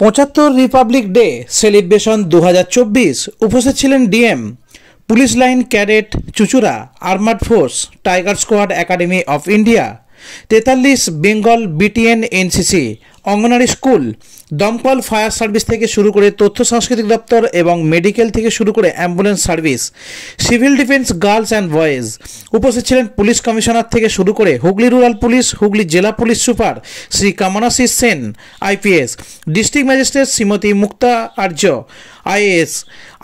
75 Republic day celebration 2024 উপস্থিত ছিলেন DM, police line cadet Chuchura, armoured force, tiger squad academy of India, 43 Bengal BTN NCC, anganwadi school, দমকল fire service থেকে শুরু করে তথ্য সাংস্কৃতিক দপ্তর এবং মেডিকেল থেকে শুরু করে ambulance service, civil defence girls and boys. উপস্থিত ছিলেন পুলিশ কমিশনার থেকে শুরু করে হুগলি রুরাল পুলিশ, হুগলি জেলা police super Shri Kamanashis Sen IPS, district magistrate Shrimati Mukta Arya IAS,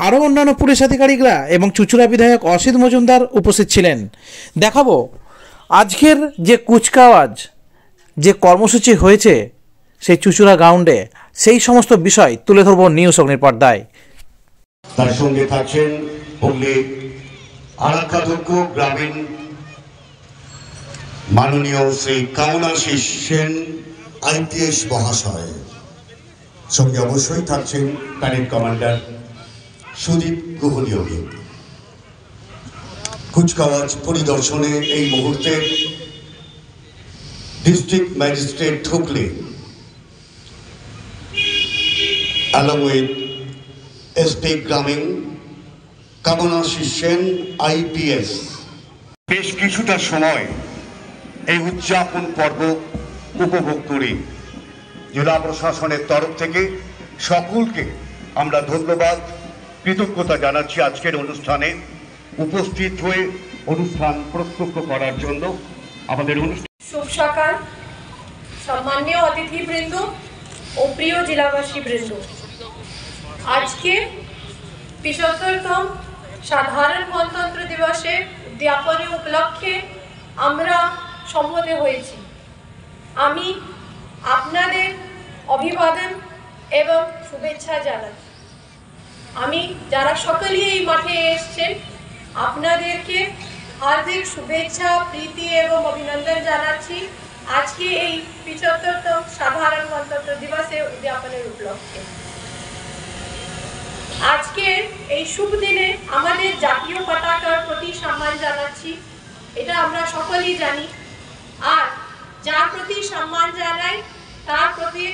আরও অন্যান্য পুলিশ আধিকারিকরা এবং চুচুড়া বিধায়ক অসিত মজুমদার উপস্থিত ছিলেন। দেখাবো আজকের যে কুচকাওয়াজ যে কর্মসূচি হয়েছে সেই চুচুড়া গ্রাউন্ডে, সেই সমস্ত বিষয় তুলে ধরবো নিউজ অগ্নির পর্দায়। তার সঙ্গে থাকছেন হুগলি আরাকাধ্যক্ষ গ্রামীণ মাননীয় শ্রী কামনাশিস সেন আইপিএস মহাশয়, সঙ্গে অবশ্যই থাকছেন প্যারেড কমান্ডার সুদীপ গুহলিয়োগী। কুচকাওয়াজ পরিদর্শনে এই মুহূর্তে district magistrate Hooghly along with SP গ্রামীণ কামনাশিস সেন আইপিএস বেশ কিছুটা সময় এই উদযাপন পর্ব উপভোগ করি। জেলা প্রশাসনের তরফ থেকে সকলকে আমরা ধন্যবাদ, কৃতজ্ঞতা জানাচ্ছি আজকের অনুষ্ঠানে উপস্থিত হয়ে অনুষ্ঠান প্রত্যক্ষ করার জন্য। আমাদের অনুষ্ঠান শুভ সকাল, সম্মানীয় অতিথিবৃন্দ ও প্রিয় জেলাবাসী বৃন্দ। আজকে ৭৫তম সাধারণ গণতন্ত্র দিবসে উদযাপনের উপলক্ষে আমরা সম্মত হয়েছি। আমি আপনাদের অভিবাদন এবং শুভেচ্ছা জানাচ্ছি। আমি যারা সকলেই এই মাঠে এসেছেন আপনাদেরকে হার্দিক শুভেচ্ছা, প্রীতি এবং অভিনন্দন জানাচ্ছি আজকে এই ৭৫তম সাধারণ গণতন্ত্র দিবসে উদযাপনের উপলক্ষে। আজকে এই শুভ দিনে আমাদের জাতীয় পতাকার প্রতি সম্মান জানাচ্ছি, এটা আমরা সকলেই জানি। আর যার প্রতি সম্মান জানাই তার প্রতি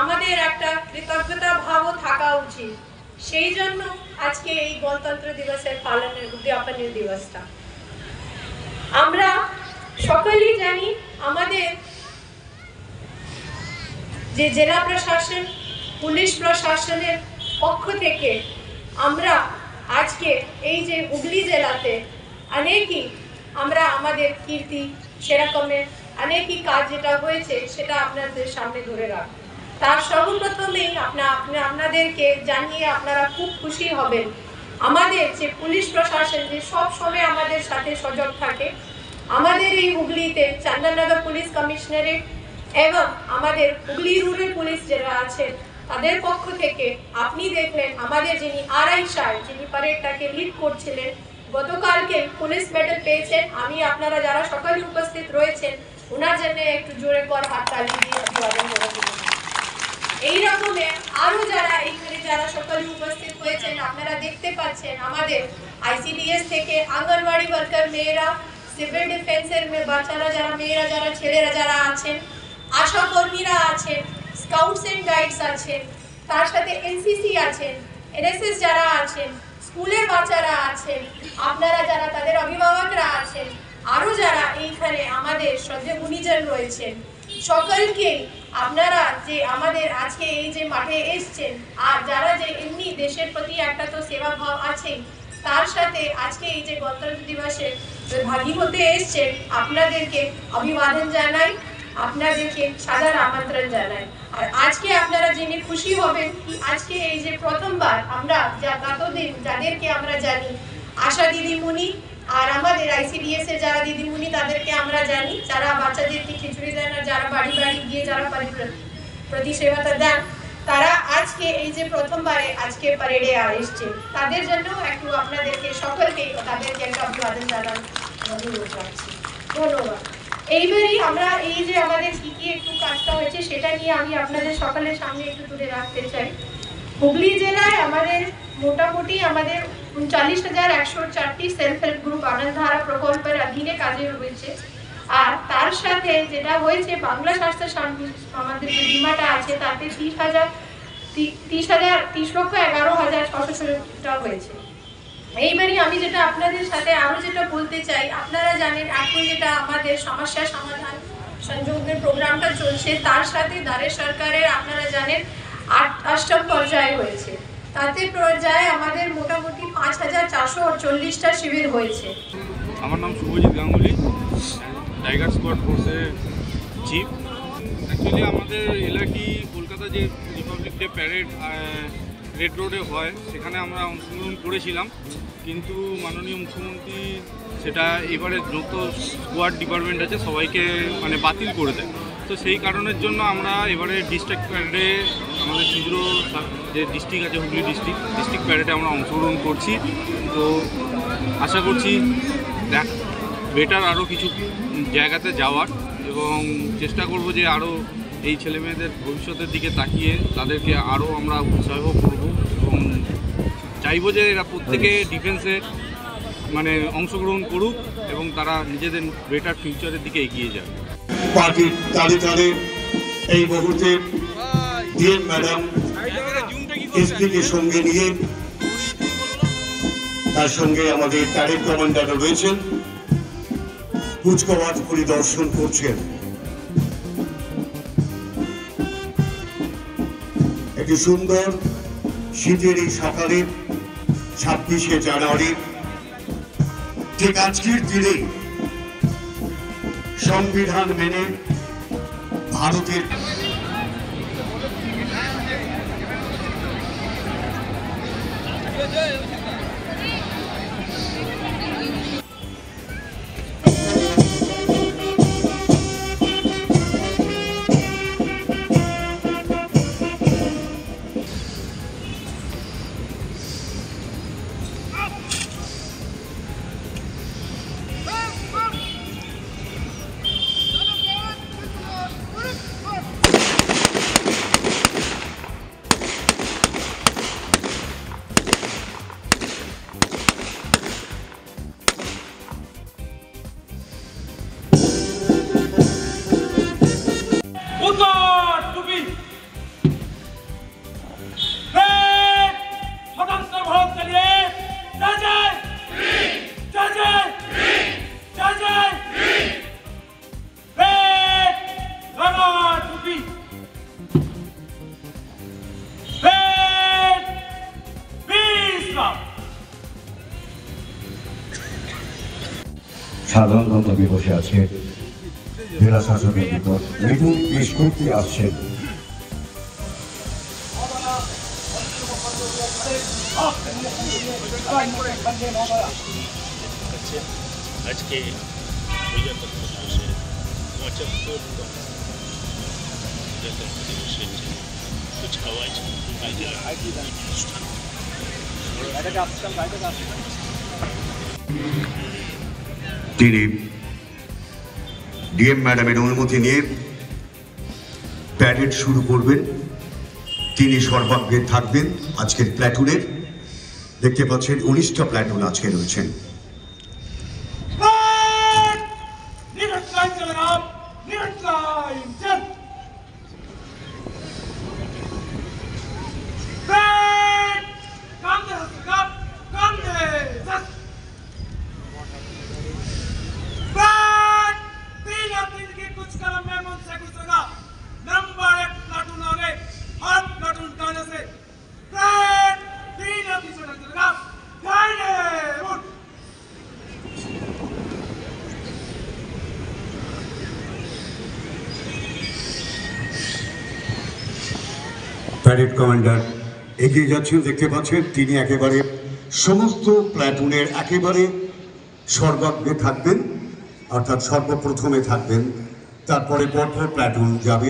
আমাদের একটা কৃতজ্ঞতা ভাবও থাকা উচিত। সেই জন্য আজকে এই গণতন্ত্র দিবসের পালনের উদযাপনের দিবসটা আমরা সকলেই জানি। আমাদের যে জেলা প্রশাসন, পুলিশ প্রশাসনের পক্ষ থেকে আমরা আজকে এই যে হুগলি জেলাতে অনেকই আমরা আমাদের কীর্তি, সেরকমের অনেকই কাজ যেটা হয়েছে সেটা আপনাদের সামনে ধরে রাখবো। তার সর্বপ্রথমেই আপনাদেরকে জানিয়ে আপনারা খুব খুশি হবেন, আমাদের যে পুলিশ প্রশাসন যে সব সময় আমাদের সাথে সজাগ থাকে। আমাদের এই হুগলিতে চন্দননগর পুলিশ কমিশনারেট এবং আমাদের হুগলি রুরাল পুলিশ যারা আছেন তাদের পক্ষ থেকে আপনি দেখলেন আমাদের যিনি আরআই সাহেব, যিনি প্যারেডটাকে লিড করছিলেন, গতকালকে পুলিশ মেডেল পেয়েছেন। আমি আপনারা যারা সকালে উপস্থিত রয়েছেন ওনার জন্য একটু জোরে কর হাততালি দিয়ে অভিবাদন করে। এই রকমের আরো যারা এইখানে যারা সকলে উপস্থিত হয়েছেন আপনারা দেখতে পাচ্ছেন আমাদের আইসিডিএস থেকে আঙ্গনওয়াড়ি ওয়ার্কার মেয়েরা, সিভিল ডিফেন্সের বাচ্চারা যারা মেয়েরা যারা ছেলেরা যারা আছেন, আশা কর্মীরা আছেন, স্কাউটস এন্ড গাইডস আছেন, তার সাথে এনসিসি আছেন, এনএসএস যারা আছেন, স্কুলের বাচ্চারা আছেন, আপনারা যারা তাদের অভিভাবকরা আছেন, আরো যারা এইখানে আমাদের শ্রদ্ধেয় গুণীজন রয়েছেন, সকলকে আপনারা যে আমাদের আজকে এই যে মাঠে এসছেন আর যারা যে এমনি দেশের প্রতি একটা তো সেবা ভাব আছে, তার সাথে আজকে এই যে গণতন্ত্র দিবসে ভাগী হতে এসছেন আপনাদেরকে অভিবাদন জানাই, আপনাদেরকে সাদর আমন্ত্রণ জানাই। আর আজকে আপনারা জেনে খুশি হবেন কি আজকে এই যে প্রথমবার আমরা গতদিন যাদেরকে আমরা জানি আশা দিদিমণি আর আমাদের আইসিডিএস এর যারা দিদিমণি তাদেরকে আমরা জানি, যারা বাচ্চাদেরকে খিচুড়ি দেন আর যারা বাড়ি বাড়ি গিয়ে যারা প্রতি সেবাটা দেন, তারা আজকে এই যে প্রথমবারে আজকে প্যারেডে এসছে, তাদের জন্য একটু আপনাদেরকে সকলকে তাদেরকে একটা অভিবাদন জানানো অনুরোধ রাখছি। ধন্যবাদ। এইবারই আমরা এই যে আমাদের কি কি একটু কাজটা হয়েছে সেটা নিয়ে আমি আপনাদের সকলের সামনে একটু তুলে রাখতে চাই। হুগলি জেলায় আমাদের মোটামুটি আমাদের ৩৯,১০৪টি সেলফ হেল্প গ্রুপ আনন্দধারা প্রকল্পের অধীনে কাজে রয়েছে। আর তার সাথে যেটা হয়েছে বাংলা স্বাস্থ্য আমাদের যে বিমাটা আছে তাতে 30,000 30,11,600 হয়েছে। এইবারই আমি যেটা আপনাদের সাথে আরো যেটা বলতে চাই, আপনারা জানেন এখন যেটা আমাদের সমস্যা সমাধান সংযোগের প্রোগ্রামটা চলছে, তার সাথে দ্বারের সরকারের আপনারা জানেন 8ম পর্যায়ে হয়েছে। তাতে পর্যায়ে আমাদের মোটামুটি 5,440টা শিবির হয়েছে। আমার নাম শুভজিৎ গাঙ্গুলি, টাইগার স্কোয়াড ফোর্সের চিফ। অ্যাকচুয়ালি আমাদের এলাকি কলকাতা যে রিপাবলিক ডে প্যারেড রেড রোডে হয়, সেখানে আমরা অংশগ্রহণ করেছিলাম, কিন্তু মাননীয় মুখ্যমন্ত্রী সেটা এবারে যত স্কোয়াড ডিপার্টমেন্ট আছে সবাইকে মানে বাতিল করে দেয়। তো সেই কারণের জন্য আমরা এবারে ডিস্ট্রিক্ট প্যারেডে আমাদের তীব্র যে ডিস্ট্রিক্ট আছে হুগলি ডিস্ট্রিক্ট প্যারেডে আমরা অংশগ্রহণ করছি। তো আশা করছি বেটার আরও কিছু জায়গাতে যাওয়ার, এবং চেষ্টা করব যে আরও এই ছেলেমেয়েদের ভবিষ্যতের দিকে তাকিয়ে তাদেরকে আরও আমরা উৎসাহ করব, এবং চাইব যে এরা প্রত্যেকে ডিফেন্সে মানে অংশগ্রহণ করুক এবং তারা নিজেদের বেটার ফিউচারের দিকে এগিয়ে যায়। পার্টির তালে তালে এই মুহূর্তে ডিএম ম্যাডাম এসপিকে সঙ্গে নিয়ে, তার সঙ্গে আমাদের প্যারেড কমান্ডারও রয়েছেন, কুচকাওয়াজ পরিদর্শন করছেন। একটি সুন্দর শীতের এই সকালে 26শে জানুয়ারি, ঠিক আজকের দিনে সংবিধান মেনে ভারতের সাধারণতন্ত্র দিবসে আজকে জেলা শাসকের নিকট রিপোর্ট পেশ করতে আসছেন আজকে প্রজাতন্ত্র দিবসের 75তম প্রজাতন্ত্র দিবসের কুচকাওয়াজ অনুষ্ঠান তিনি ডিএম ম্যাডামের অনুমতি নিয়ে প্যারেড শুরু করবেন। তিনি সর্বাগ্রে থাকবেন আজকের প্ল্যাটুনের। দেখতে পাচ্ছেন 19টা প্ল্যাটুন আজকে রয়েছেন। প্যারেড কমান্ডার এগিয়ে যাচ্ছেন, দেখতে পাচ্ছেন তিনি একেবারে সমস্ত প্ল্যাটুনের একেবারে সর্বাগ্রে থাকবেন, অর্থাৎ সর্বপ্রথমে থাকবেন, তারপরে পরপর প্ল্যাটুন যাবে।